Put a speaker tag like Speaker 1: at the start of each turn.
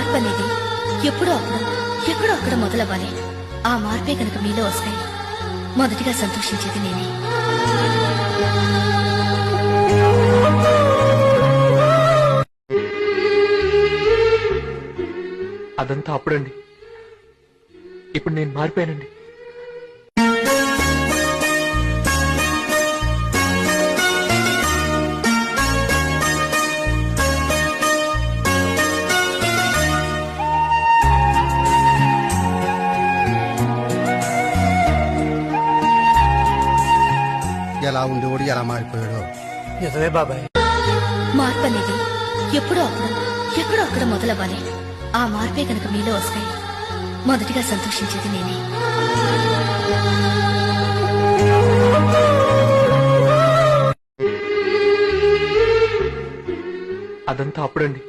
Speaker 1: మార్పు అనేది ఎప్పుడో అప్పుడు ఎక్కడో అక్కడ మొదలవ్వాలి. ఆ మార్పే కనుక మీలో వస్తాయి. మొదటిగా సంతోషించేది నేనే.
Speaker 2: అదంతా అప్పుడండి. ఇప్పుడు నేను మారిపోయానండి.
Speaker 3: ఎలా ఉండేవాడు ఎలా మారిపోయాడో.
Speaker 4: నిజమే బాబాయ్.
Speaker 1: మార్పు అనేది ఎప్పుడో అప్పుడు ఎక్కడో అక్కడ మొదలవ్వాలి. ఆ మార్పే కనుక మీలో వస్తాయి. మొదటిగా సంతోషించేది నేనే.
Speaker 2: అదంతా అప్పుడండి.